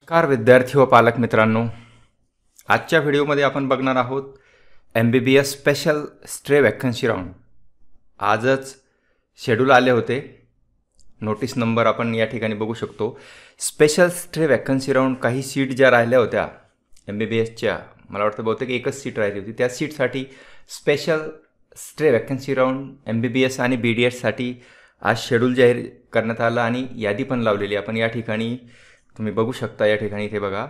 नमस्कार विद्यार्थी व पालक मित्रांनो, आजच्या व्हिडिओमध्ये आपण बघणार आहोत MBBS special stray vacancy round. आजच शेड्यूल आले होते. नोटीस नंबर आपण या ठिकाणी बघू शकतो. स्पेशल स्ट्रे वॅकन्सी राऊंड काही सीट ज्या राहिल्या होत्या MBBSच्या, मला वाटतं बहुतेक एकच सीट राहिली होती. त्या सीटसाठी special stray vacancy round MBBS आणि BDSसाठी आज शेड्यूल जाहीर करण्यात आलं आणि यादी पण लावलेली आपण या ठिकाणी तुम्ही बघू शकता. या ठिकाणी इथे बघा,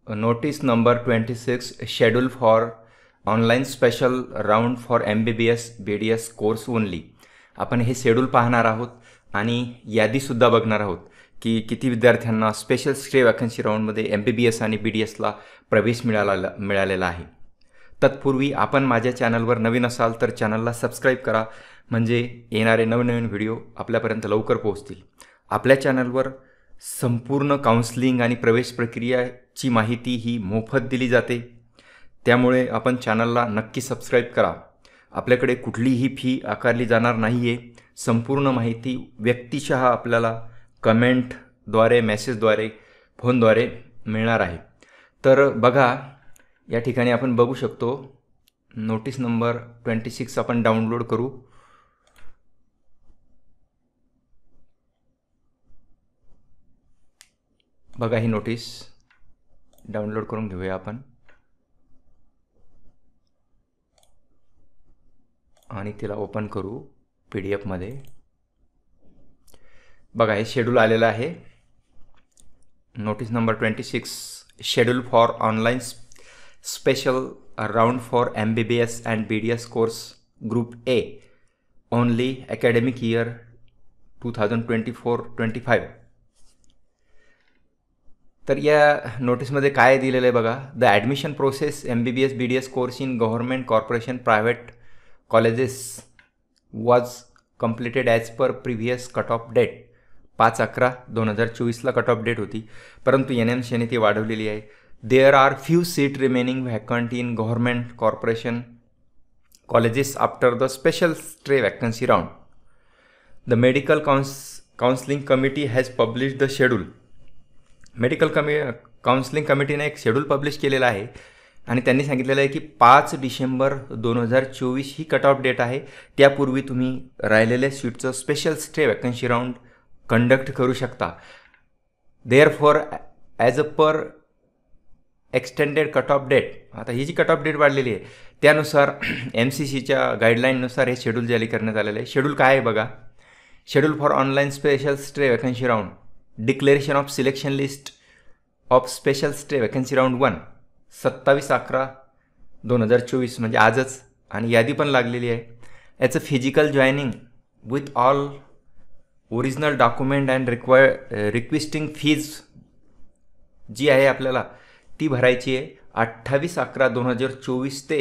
notice number 26 schedule for online special round for MBBS BDS course only. आपण हे शेड्यूल पाहणार आहोत आणि यादीसुद्धा बघणार आहोत की किती विद्यार्थ्यांना स्पेशल स्ट्रे वॅकन्सी राऊंडमध्ये MBBS आणि BDSला प्रवेश मिळालेला आहे. तत्पूर्वी आपण माझ्या चॅनलवर नवीन असाल तर चॅनलला सबस्क्राईब करा, म्हणजे येणारे नवनवीन व्हिडिओ आपल्यापर्यंत लवकर पोहोचतील. आपल्या चॅनलवर संपूर्ण काउन्सलिंग आणि प्रवेश प्रक्रियाची माहिती ही मोफत दिली जाते. त्यामुळे आपण चॅनलला नक्की सबस्क्राईब करा. आपल्याकडे कुठलीही फी आकारली जाणार नाही आहे. संपूर्ण माहिती व्यक्तिशः आपल्याला कमेंटद्वारे, मेसेजद्वारे, फोनद्वारे मिळणार आहे. तर बघा, या ठिकाणी आपण बघू शकतो नोटीस नंबर 26 आपण डाउनलोड करू. बघा, ही नोटीस डाउनलोड करून घेऊया आपण आणि तिला ओपन करू PDF-मध्ये. बघा, हे शेड्यूल आलेलं आहे. Notice number 26 schedule for online special round for MBBS and BDS course group A only academic year 2024-25. तर या नोटीसमध्ये काय दिलेलं आहे बघा. The admission process MBBS BDS course in government corporation private colleges was completed as per previous cut off date. 5/11/2024ला cut off date होती, परंतु NMCने ती वाढवलेली आहे. There are few seat remaining vacant in government corporation colleges after the special stray vacancy round. The medical counselling committee has publish the schedule. Medical counselling कमिटीने एक schedule publish केलेला आहे आणि त्यांनी सांगितलेलं आहे की 5 डिसेंबर 2024 ही कट ऑफ डेट आहे. त्यापूर्वी तुम्ही राहिलेल्या सीटचं special stray vacancy round conduct करू शकता. There for as a per extended cut off date, आता ही जी कट ऑफ डेट वाढलेली आहे त्यानुसार MCCच्या गाईडलाईननुसार हे शेड्यूल जारी करण्यात आलेलं आहे. शेड्यूल काय आहे बघा. Schedule for online special stray vacancy round. Declaration of selection list of special stray vacancy round 1 27/11/2024 म्हणजे आजच, आणि यादी पण लागलेली आहे. याचं physical joining with all original document and requesting fees जी आहे आपल्याला ती भरायची आहे 28/11/2024 ते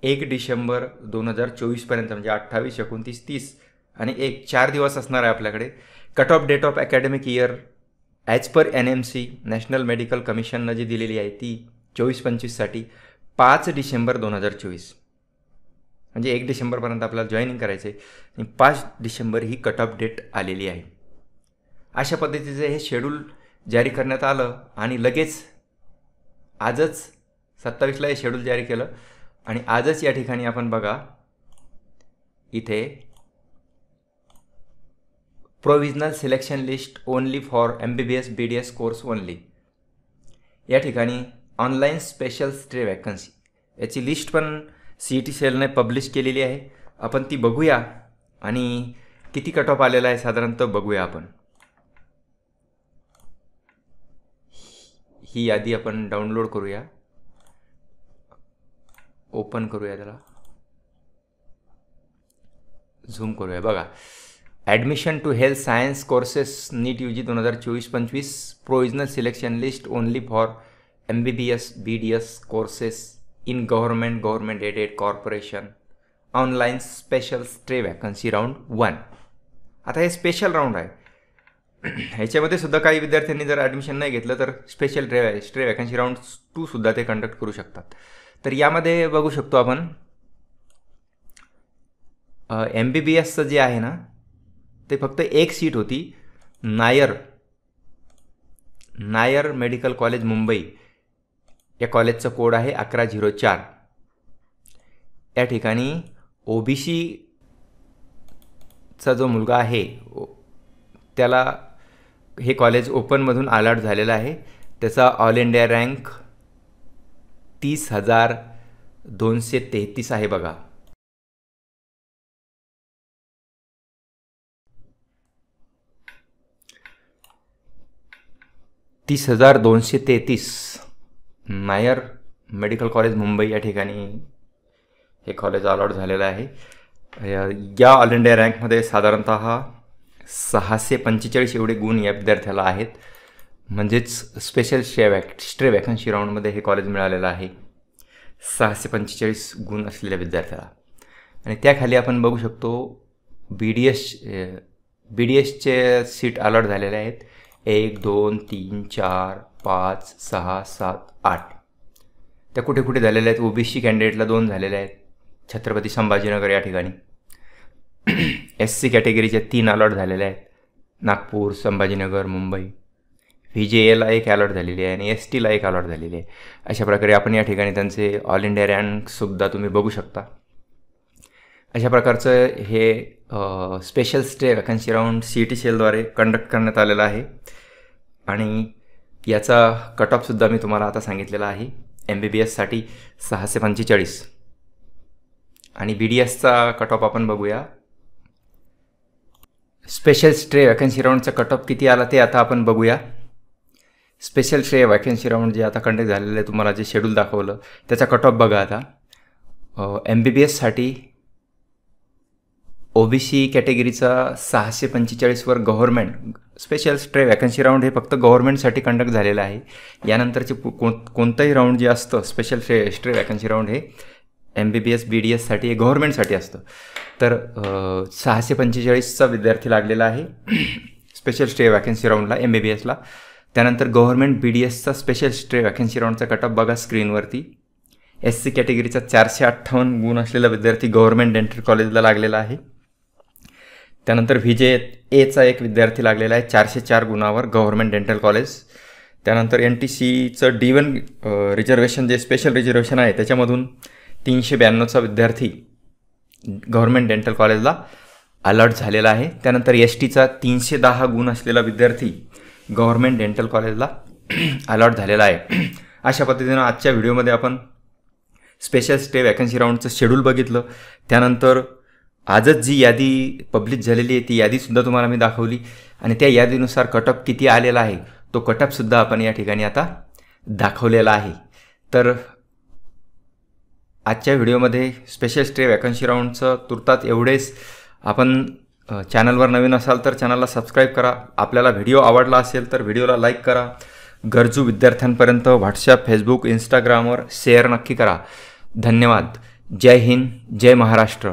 1 डिसेंबर 2024पर्यंत, म्हणजे 28, 29, 30 आणि 4 दिवस असणार आहे आपल्याकडे. Cut off date of academic year as per NMC national medical कमिशननं जी दिलेली आहे ती 24-25साठी 5 डिसेंबर 2024, म्हणजे 1 डिसेंबरपर्यंत आपल्याला जॉईनिंग करायचं आहे आणि 5 डिसेंबर ही कट ऑफ डेट आलेली आहे. अशा पद्धतीचे हे शेड्यूल जारी करण्यात आलं आणि लगेच आजच 27ला हे शेड्यूल जारी केलं आणि आजच या ठिकाणी आपण बघा इथे provisional selection list only for MBBS BDS course only. या ठिकाणी ऑनलाईन स्पेशल स्ट्रे वॅकन्सी याची लिस्ट पण CET सेलने पब्लिश केलेली आहे. आपण ती बघूया आणि किती कट ऑफ आलेला आहे साधारणतः बघूया. आपण ही यादी आपण डाउनलोड करूया, ओपन करूया, त्याला झूम करूया. बघा, admission to health science courses NEET UG 2024-25 provisional selection list only for MBBS BDS courses in government aided corporation online special stray vacancy round 1. आता हे स्पेशल राऊंड आहे. ह्याच्यामध्ये सुद्धा काही विद्यार्थ्यांनी जर ॲडमिशन नाही घेतलं तर स्पेशल स्ट्रे वॅकन्सी राऊंड 2 सुद्धा ते कंडक्ट करू शकतात. तर यामध्ये बघू शकतो आपण MBBSचं जे आहे ना ते फक्त एक सीट होती नायर मेडिकल कॉलेज मुंबई या कॉलेजचं कोड आहे 1104. या ठिकाणी ओबीसीचा जो मुलगा आहे त्याला हे कॉलेज ओपनमधून अलॉट झालेलं आहे. त्याचा ऑल इंडिया रँक 30,233 आहे बघा. नायर मेडिकल कॉलेज मुंबई या ठिकाणी हे कॉलेज अलॉट झालेलं आहे. या ऑल इंडिया रँकमध्ये साधारणतः 645 एवढे गुण या विद्यार्थ्याला आहेत. म्हणजेच स्पेशल स्ट्रे वॅकन्सी राऊंडमध्ये हे कॉलेज मिळालेलं आहे 645 गुण असलेल्या विद्यार्थ्याला. आणि त्याखाली आपण बघू शकतो बी डी एसचे सीट अलॉट झालेले आहेत. 1 2 3 4 5 6 7 8 त्या कुठे कुठे झालेल्या आहेत. ओबीसी कॅन्डिडेटला 2 झालेले आहेत छत्रपती संभाजीनगर या ठिकाणी. SC कॅटेगरीचे 3 अलॉट झालेले आहेत नागपूर, संभाजीनगर, मुंबई. VJAला 1 अलॉट झालेली आहे आणि STला 1 अलॉट झालेली आहे. अशा प्रकारे आपण या ठिकाणी त्यांचे ऑल इंडिया रँकसुद्धा तुम्ही बघू शकता. अशा प्रकारचं हे special stray vacancy round CET सेलद्वारे कंडक्ट करण्यात आलेला आहे. आणि याचा कट ऑफसुद्धा मी तुम्हाला आता सांगितलेला आहे. MBBSसाठी 645 आणि BDSचा कट ऑफ आपण बघूया. स्पेशल स्ट्रे वॅकन्सी राऊंडचा कट ऑफ किती आला ते आता आपण बघूया. स्पेशल स्ट्रे वॅकन्सी राऊंड जे आता कंडक्ट झालेलं आहे तुम्हाला जे शेड्यूल दाखवलं त्याचा कट ऑफ बघा आता. MBBSसाठी OBC कॅटेगरीचा 645 वर government special stray vacancy round हे फक्त गव्हर्नमेंटसाठी कंडक्ट झालेलं आहे. यानंतरचे कोणतंही राऊंड जे असतं स्पेशल स्ट्रे वॅकन्सी राऊंड हे MBBS BDSसाठी हे गव्हर्नमेंटसाठी असतं. तर 645चा विद्यार्थी लागलेला आहे स्पेशल स्ट्रे वॅकन्सी राऊंडला MBBSला. त्यानंतर गव्हर्नमेंट BDSचा स्पेशल स्ट्रे वॅकन्सी राऊंडचा कट ऑफ बघा स्क्रीनवरती. SC कॅटेगरीचा 458 गुण असलेला विद्यार्थी गव्हर्नमेंट डेंटल कॉलेजला लागलेला आहे. त्यानंतर VJAचा एक विद्यार्थी लागलेला आहे 404 गुणावर गव्हर्नमेंट डेंटल कॉलेज. त्यानंतर NTCचं D1 रिझर्वेशन जे स्पेशल रिझर्वेशन आहे त्याच्यामधून 392चा विद्यार्थी गव्हर्नमेंट डेंटल कॉलेजला अलॉट झालेला आहे. त्यानंतर STचा 310 गुण असलेला विद्यार्थी गव्हर्नमेंट डेंटल कॉलेजला अलॉट झालेला आहे. अशा पद्धतीनं आजच्या व्हिडिओमध्ये आपण स्पेशल स्टे वॅकन्सी राऊंडचं शेड्यूल बघितलं. त्यानंतर आजच जी यादी पब्लिश झालेली आहे ती यादीसुद्धा तुम्हाला मी दाखवली आणि त्या यादीनुसार कट ऑफ किती आलेला आहे तो कट ऑफसुद्धा आपण या ठिकाणी आता दाखवलेला आहे. तर आजच्या व्हिडिओमध्ये स्पेशल स्टे वॅकन्सी राऊंडचं तुर्तात एवढेच. आपण चॅनलवर नवीन असाल तर चॅनलला सबस्क्राईब करा. आपल्याला व्हिडिओ आवडला असेल तर व्हिडिओला लाईक करा. गरजू विद्यार्थ्यांपर्यंत व्हॉट्सॲप, फेसबुक, इंस्टाग्रामवर शेअर नक्की करा. धन्यवाद. जय हिंद, जय महाराष्ट्र.